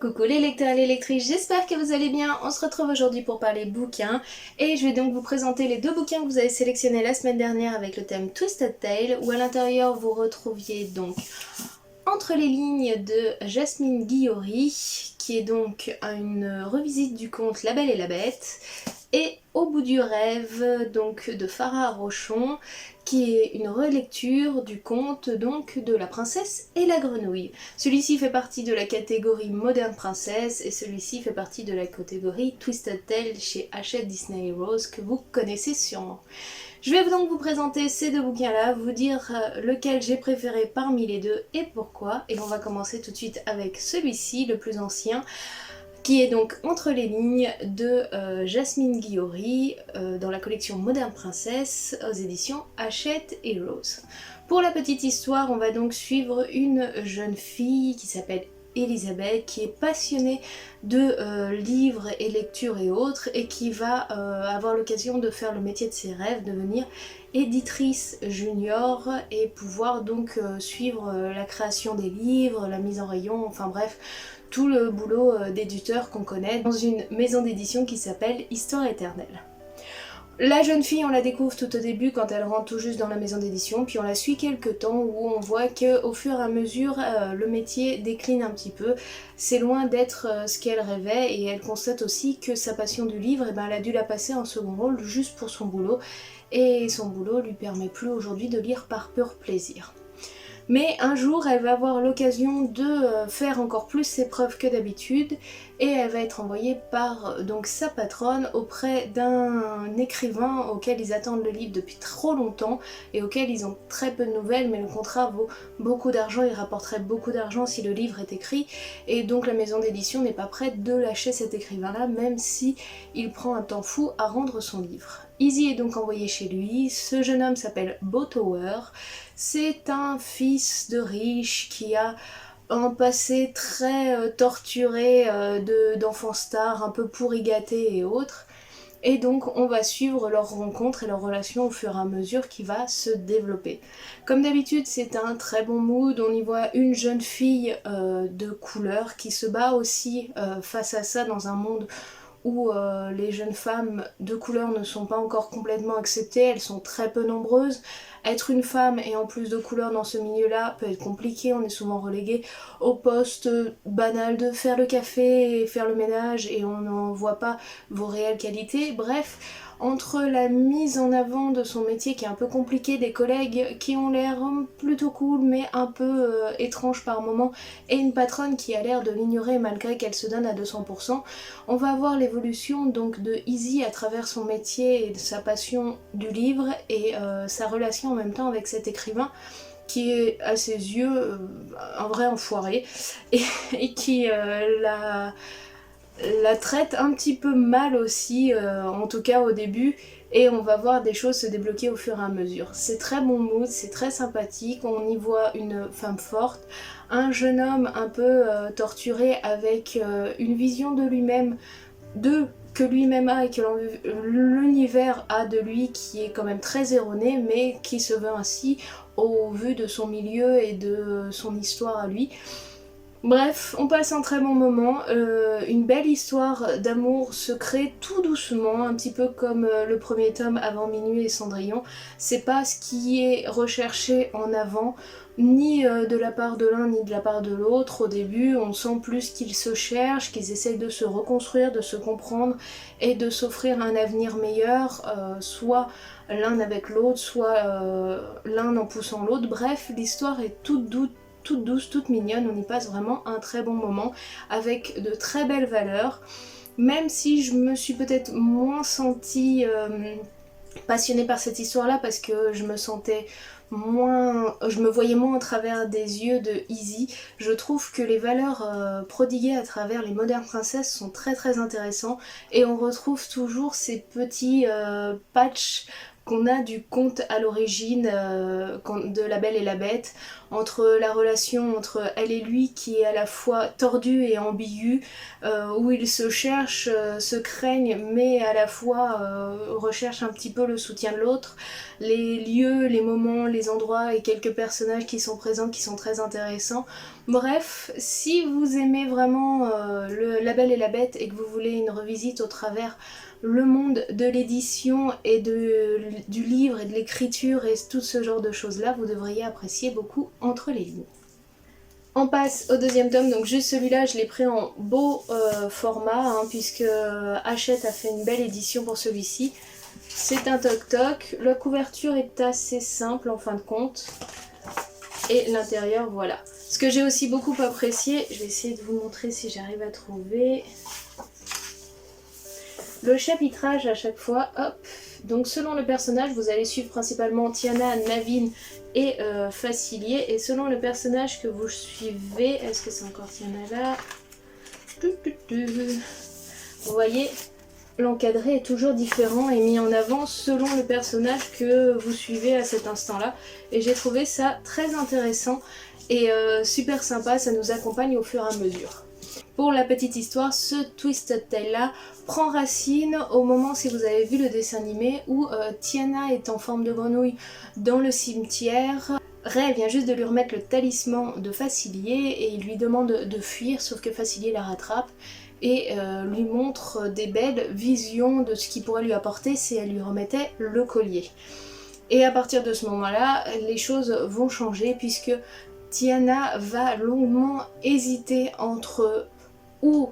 Coucou les lecteurs et les lectrices, j'espère que vous allez bien. On se retrouve aujourd'hui pour parler bouquins et je vais donc vous présenter les deux bouquins que vous avez sélectionnés la semaine dernière avec le thème Twisted Tale, où à l'intérieur vous retrouviez donc Entre les lignes de Jasmine Guillory, qui est donc une revisite du conte La Belle et la Bête, et Au bout du rêve donc de Farah Rochon, qui est une relecture du conte donc de La Princesse et la Grenouille. Celui-ci fait partie de la catégorie Moderne Princesse et celui-ci fait partie de la catégorie Twisted Tale chez Hachette Disney Heroes que vous connaissez sûrement. Je vais donc vous présenter ces deux bouquins-là, vous dire lequel j'ai préféré parmi les deux et pourquoi. Et on va commencer tout de suite avec celui-ci, le plus ancien, qui est donc Entre les lignes de Jasmine Guillory dans la collection Moderne Princesse aux éditions Hachette Heroes. Pour la petite histoire, on va donc suivre une jeune fille qui s'appelle Elisabeth, qui est passionnée de livres et lectures et autres, et qui va avoir l'occasion de faire le métier de ses rêves, devenir éditrice junior et pouvoir donc suivre la création des livres, la mise en rayon, enfin bref, tout le boulot d'éditeur qu'on connaît dans une maison d'édition qui s'appelle Histoire éternelle. La jeune fille, on la découvre tout au début quand elle rentre tout juste dans la maison d'édition, puis on la suit quelques temps où on voit qu'au fur et à mesure, le métier décline un petit peu. C'est loin d'être ce qu'elle rêvait et elle constate aussi que sa passion du livre, elle a dû la passer en second rôle juste pour son boulot. Et son boulot lui permet plus aujourd'hui de lire par pur plaisir. Mais un jour, elle va avoir l'occasion de faire encore plus ses preuves que d'habitude et elle va être envoyée par donc sa patronne auprès d'un écrivain auquel ils attendent le livre depuis trop longtemps et auquel ils ont très peu de nouvelles, mais le contrat vaut beaucoup d'argent, il rapporterait beaucoup d'argent si le livre est écrit, et donc la maison d'édition n'est pas prête de lâcher cet écrivain-là, même si il prend un temps fou à rendre son livre. Izzy est donc envoyé chez lui, ce jeune homme s'appelle Bo Tower, c'est un fils de riche qui a un passé très torturé d'enfant star, un peu pourri gâté et autres. Et donc on va suivre leur rencontre et leur relation au fur et à mesure qui va se développer. Comme d'habitude, c'est un très bon mood, on y voit une jeune fille de couleur qui se bat aussi face à ça dans un monde où les jeunes femmes de couleur ne sont pas encore complètement acceptées, elles sont très peu nombreuses. Être une femme et en plus de couleur dans ce milieu-là peut être compliqué, on est souvent relégué au poste banal de faire le café et faire le ménage et on n'en voit pas vos réelles qualités. Bref, entre la mise en avant de son métier qui est un peu compliqué, des collègues qui ont l'air plutôt cool mais un peu étranges par moment, et une patronne qui a l'air de l'ignorer malgré qu'elle se donne à 200%, on va voir l'évolution donc de Izzy à travers son métier et de sa passion du livre et sa relation en même temps avec cet écrivain qui est à ses yeux un vrai enfoiré et qui la traite un petit peu mal aussi, en tout cas au début, et on va voir des choses se débloquer au fur et à mesure. C'est très bon mood, c'est très sympathique, on y voit une femme forte, un jeune homme un peu torturé avec une vision de lui-même, que lui-même a et que l'univers a de lui qui est quand même très erroné, mais qui se veut ainsi au vu de son milieu et de son histoire à lui. Bref, on passe un très bon moment, une belle histoire d'amour se crée tout doucement, un petit peu comme le premier tome Avant minuit et Cendrillon. C'est pas ce qui est recherché en avant, ni de la part de l'un ni de la part de l'autre. Au début, on sent plus qu'ils se cherchent, qu'ils essayent de se reconstruire, de se comprendre et de s'offrir un avenir meilleur, soit l'un avec l'autre, soit l'un en poussant l'autre. Bref, l'histoire est toute douce, toute mignonne, on y passe vraiment un très bon moment avec de très belles valeurs, même si je me suis peut-être moins sentie passionnée par cette histoire-là parce que je me voyais moins à travers des yeux de Izzy. Je trouve que les valeurs prodiguées à travers les modernes princesses sont très très intéressants et on retrouve toujours ces petits patchs qu'on a du conte à l'origine de La Belle et la Bête, entre la relation entre elle et lui qui est à la fois tordue et ambiguë, où ils se cherchent, se craignent, mais à la fois recherchent un petit peu le soutien de l'autre, les lieux, les moments, les endroits et quelques personnages qui sont présents qui sont très intéressants. Bref, si vous aimez vraiment La Belle et la Bête et que vous voulez une revisite au travers le monde de l'édition et du livre et de l'écriture et tout ce genre de choses là, vous devriez apprécier beaucoup Entre les lignes. On passe au deuxième tome, donc juste celui-là je l'ai pris en beau format puisque Hachette a fait une belle édition pour celui-ci. C'est un toc-toc, la couverture est assez simple en fin de compte et l'intérieur voilà. Ce que j'ai aussi beaucoup apprécié, je vais essayer de vous montrer si j'arrive à trouver... Le chapitrage à chaque fois, hop, donc selon le personnage, vous allez suivre principalement Tiana, Naveen et Facilier. Et selon le personnage que vous suivez, est-ce que c'est encore Tiana là? Vous voyez, l'encadré est toujours différent et mis en avant selon le personnage que vous suivez à cet instant-là. Et j'ai trouvé ça très intéressant et super sympa, ça nous accompagne au fur et à mesure. Pour la petite histoire, ce Twisted Tale là prend racine au moment, si vous avez vu le dessin animé, où Tiana est en forme de grenouille dans le cimetière. Ray vient juste de lui remettre le talisman de Facilier et il lui demande de fuir, sauf que Facilier la rattrape et lui montre des belles visions de ce qu'il pourrait lui apporter si elle lui remettait le collier. Et à partir de ce moment-là, les choses vont changer puisque Tiana va longuement hésiter entre ou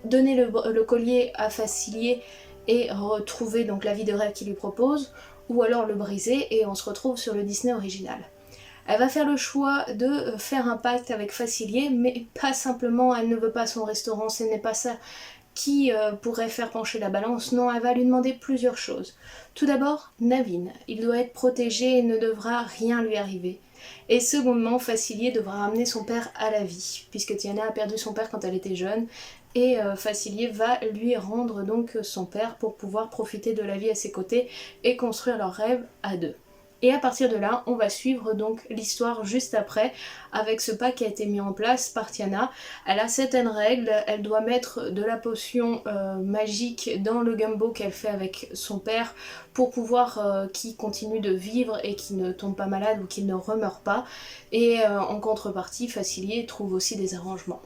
donner le collier à Facilier et retrouver donc la vie de rêve qu'il lui propose, ou alors le briser et on se retrouve sur le Disney original. Elle va faire le choix de faire un pacte avec Facilier, mais pas simplement, elle ne veut pas son restaurant, ce n'est pas ça qui pourrait faire pencher la balance, non, elle va lui demander plusieurs choses. Tout d'abord, Naveen, il doit être protégé et ne devra rien lui arriver. Et secondement, Facilier devra ramener son père à la vie, puisque Tiana a perdu son père quand elle était jeune, et Facilier va lui rendre donc son père pour pouvoir profiter de la vie à ses côtés et construire leur rêve à deux. Et à partir de là, on va suivre donc l'histoire juste après, avec ce pack qui a été mis en place par Tiana. Elle a certaines règles, elle doit mettre de la potion magique dans le gumbo qu'elle fait avec son père pour pouvoir qu'il continue de vivre et qu'il ne tombe pas malade ou qu'il ne remeure pas. Et en contrepartie, Facilier trouve aussi des arrangements.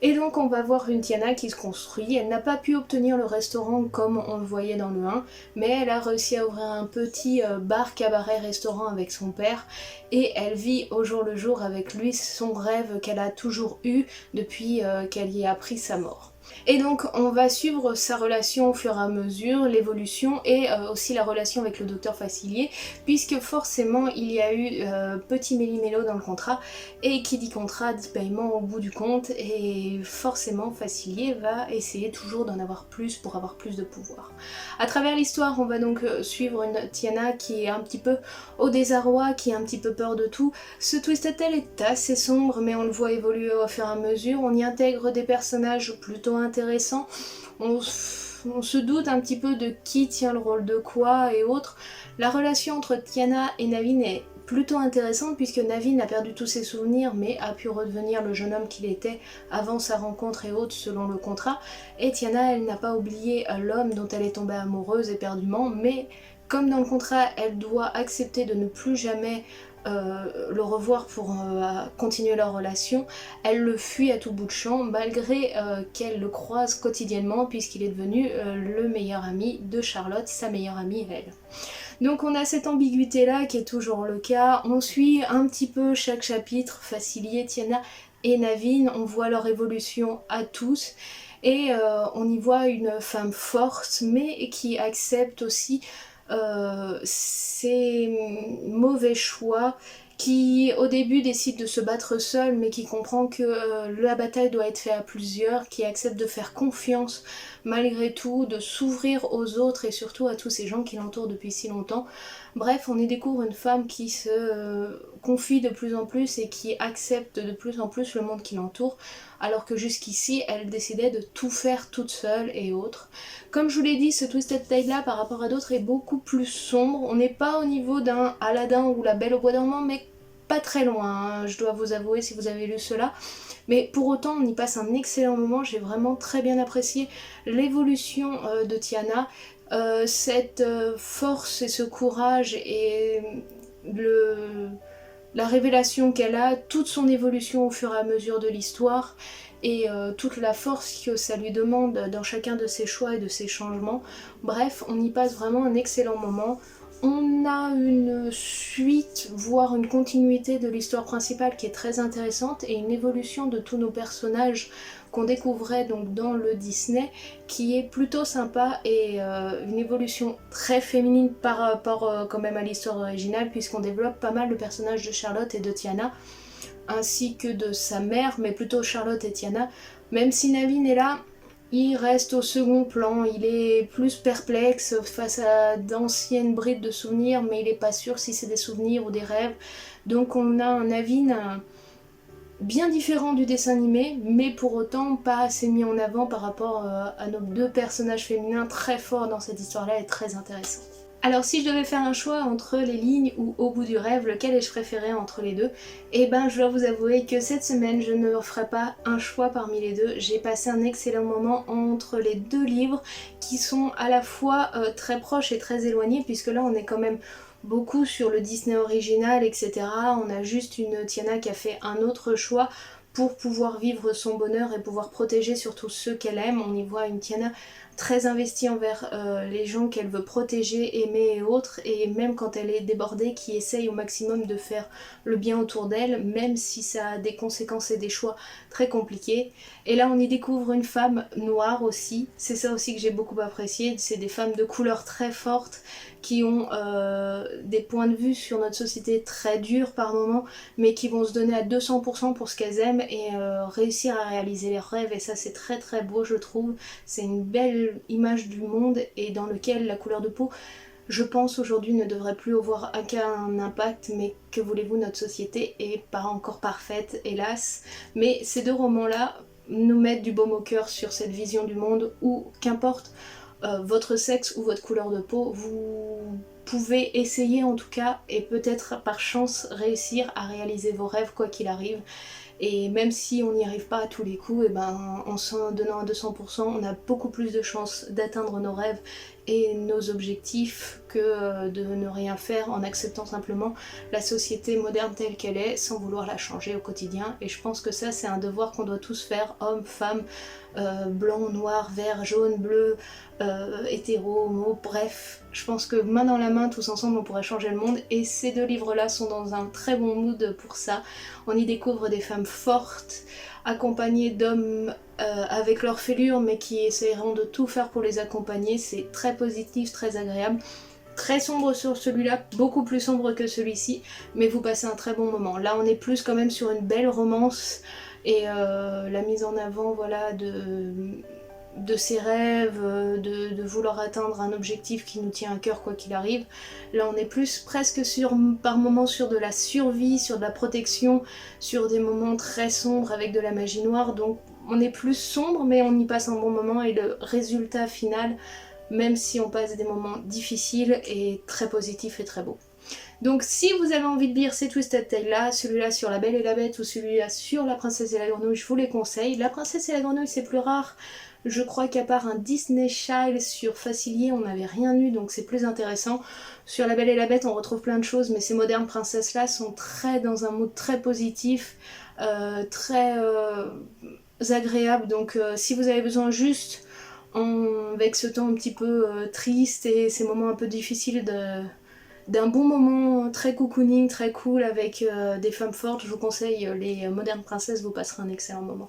Et donc on va voir une Tiana qui se construit, elle n'a pas pu obtenir le restaurant comme on le voyait dans le 1, mais elle a réussi à ouvrir un petit bar, cabaret, restaurant avec son père, et elle vit au jour le jour avec lui son rêve qu'elle a toujours eu depuis qu'elle y a appris sa mort. Et donc on va suivre sa relation au fur et à mesure, l'évolution et aussi la relation avec le docteur Facilier, puisque forcément il y a eu petit méli-mélo dans le contrat, et qui dit contrat dit paiement au bout du compte, et forcément Facilier va essayer toujours d'en avoir plus pour avoir plus de pouvoir. À travers l'histoire, on va donc suivre une Tiana qui est un petit peu au désarroi, qui a un petit peu peur de tout. Ce Twisted Tale est assez sombre, mais on le voit évoluer au fur et à mesure, on y intègre des personnages plutôt intéressant, on se doute un petit peu de qui tient le rôle de quoi et autres. La relation entre Tiana et Naveen est plutôt intéressante puisque Naveen a perdu tous ses souvenirs mais a pu redevenir le jeune homme qu'il était avant sa rencontre et autres selon le contrat. Et Tiana, elle n'a pas oublié l'homme dont elle est tombée amoureuse éperdument, mais comme dans le contrat, elle doit accepter de ne plus jamais le revoir pour continuer leur relation, elle le fuit à tout bout de champ malgré qu'elle le croise quotidiennement puisqu'il est devenu le meilleur ami de Charlotte, sa meilleure amie elle. Donc on a cette ambiguïté là qui est toujours le cas, on suit un petit peu chaque chapitre, Facilier, Tiana et Naveen, on voit leur évolution à tous et on y voit une femme forte mais qui accepte aussi ses mauvais choix qui au début décide de se battre seul mais qui comprend que la bataille doit être faite à plusieurs, qui accepte de faire confiance malgré tout, de s'ouvrir aux autres et surtout à tous ces gens qui l'entourent depuis si longtemps. Bref, on y découvre une femme qui se confie de plus en plus et qui accepte de plus en plus le monde qui l'entoure, alors que jusqu'ici elle décidait de tout faire toute seule et autres. Comme je vous l'ai dit, ce Twisted Tale là par rapport à d'autres est beaucoup plus sombre. On n'est pas au niveau d'un Aladdin ou La Belle au bois dormant, mais pas très loin, hein, je dois vous avouer si vous avez lu cela. Mais pour autant, on y passe un excellent moment, j'ai vraiment très bien apprécié l'évolution de Tiana, cette force et ce courage et la révélation qu'elle a, toute son évolution au fur et à mesure de l'histoire et toute la force que ça lui demande dans chacun de ses choix et de ses changements. Bref, on y passe vraiment un excellent moment. On a une suite, voire une continuité de l'histoire principale qui est très intéressante et une évolution de tous nos personnages qu'on découvrait donc dans le Disney qui est plutôt sympa et une évolution très féminine par rapport quand même à l'histoire originale puisqu'on développe pas mal le personnage de Charlotte et de Tiana ainsi que de sa mère, mais plutôt Charlotte et Tiana. Même si Naveen est là, il reste au second plan, il est plus perplexe face à d'anciennes brides de souvenirs, mais il n'est pas sûr si c'est des souvenirs ou des rêves. Donc on a un Naveen bien différent du dessin animé, mais pour autant pas assez mis en avant par rapport à nos deux personnages féminins très forts dans cette histoire-là et très intéressants. Alors si je devais faire un choix entre les lignes ou Au bout du rêve, lequel ai-je préféré entre les deux? Eh ben je dois vous avouer que cette semaine je ne ferai pas un choix parmi les deux. J'ai passé un excellent moment entre les deux livres qui sont à la fois très proches et très éloignés puisque là on est quand même beaucoup sur le Disney original etc. On a juste une Tiana qui a fait un autre choix pour pouvoir vivre son bonheur et pouvoir protéger surtout ceux qu'elle aime. On y voit une Tiana très investie envers les gens qu'elle veut protéger, aimer et autres, et même quand elle est débordée, qui essaye au maximum de faire le bien autour d'elle, même si ça a des conséquences et des choix très compliqués. Et là on y découvre une femme noire aussi, c'est ça aussi que j'ai beaucoup apprécié, c'est des femmes de couleur très fortes, qui ont des points de vue sur notre société très durs par moments, mais qui vont se donner à 200% pour ce qu'elles aiment et réussir à réaliser leurs rêves, et ça c'est très très beau je trouve, c'est une belle image du monde et dans lequel la couleur de peau, je pense aujourd'hui ne devrait plus avoir aucun impact, mais que voulez-vous, notre société est pas encore parfaite hélas, mais ces deux romans là nous mettent du baume au cœur sur cette vision du monde où qu'importe votre sexe ou votre couleur de peau, vous pouvez essayer en tout cas et peut-être par chance réussir à réaliser vos rêves quoi qu'il arrive. Et même si on n'y arrive pas à tous les coups, et ben, en s'en donnant à 200%, on a beaucoup plus de chances d'atteindre nos rêves et nos objectifs que de ne rien faire en acceptant simplement la société moderne telle qu'elle est sans vouloir la changer au quotidien. Et je pense que ça c'est un devoir qu'on doit tous faire, hommes, femmes, blanc, noir, vert, jaune, bleu, hétéro, homo, bref. Je pense que main dans la main, tous ensemble, on pourrait changer le monde et ces deux livres-là sont dans un très bon mood pour ça. On y découvre des femmes fortes, accompagnées d'hommes avec leur fêlure mais qui essayeront de tout faire pour les accompagner. C'est très positif, très agréable. Très sombre sur celui-là, beaucoup plus sombre que celui-ci, mais vous passez un très bon moment. Là on est plus quand même sur une belle romance et la mise en avant voilà, de ses rêves, de vouloir atteindre un objectif qui nous tient à cœur quoi qu'il arrive. Là on est plus presque sur, par moments sur de la survie, sur de la protection, sur des moments très sombres avec de la magie noire, donc on est plus sombre mais on y passe un bon moment et le résultat final, même si on passe des moments difficiles, est très positif et très beau. Donc si vous avez envie de lire ces Twisted Tale là, celui-là sur La Belle et la Bête ou celui-là sur La Princesse et la Grenouille, je vous les conseille. La Princesse et la Grenouille c'est plus rare, je crois qu'à part un Disney Child sur Facilier on n'avait rien eu donc c'est plus intéressant. Sur La Belle et la Bête on retrouve plein de choses mais ces modernes princesses là sont très dans un mood très positif, très agréable, donc si vous avez besoin juste avec ce temps un petit peu triste et ces moments un peu difficiles d'un bon moment très cocooning, très cool avec des femmes fortes, je vous conseille les Modernes Princesses, vous passerez un excellent moment.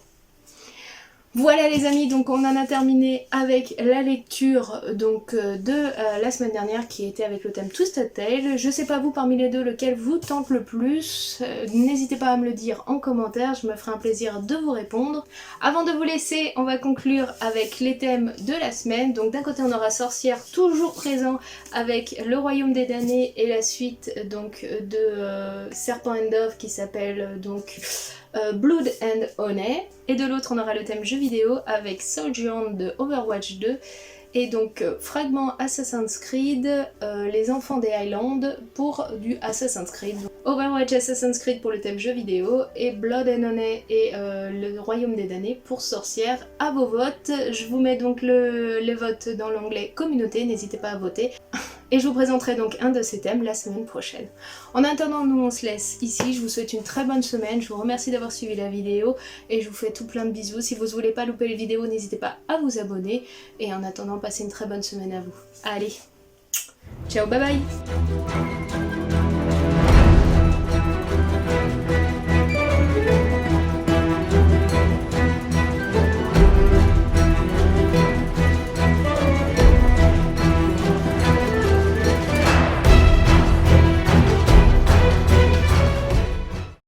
Voilà les amis, donc on en a terminé avec la lecture donc de la semaine dernière qui était avec le thème Twisted Tale. Je sais pas vous parmi les deux lequel vous tente le plus, n'hésitez pas à me le dire en commentaire, je me ferai un plaisir de vous répondre. Avant de vous laisser, on va conclure avec les thèmes de la semaine. Donc d'un côté on aura Sorcière toujours présent avec Le Royaume des Damnés et la suite donc de Serpent and Dove qui s'appelle donc Blood and Honey, et de l'autre on aura le thème jeu vidéo avec Sojourn de Overwatch 2 et donc fragment Assassin's Creed, les enfants des Highlands pour du Assassin's Creed. Overwatch Assassin's Creed pour le thème jeu vidéo et Blood and Honey et le Royaume des Damnés pour Sorcière. À vos votes, je vous mets donc les votes dans l'onglet communauté, n'hésitez pas à voter. Et je vous présenterai donc un de ces thèmes la semaine prochaine. En attendant, nous on se laisse ici, je vous souhaite une très bonne semaine, je vous remercie d'avoir suivi la vidéo et je vous fais tout plein de bisous. Si vous ne voulez pas louper les vidéos, n'hésitez pas à vous abonner et en attendant, passez une très bonne semaine à vous. Allez, ciao, bye bye.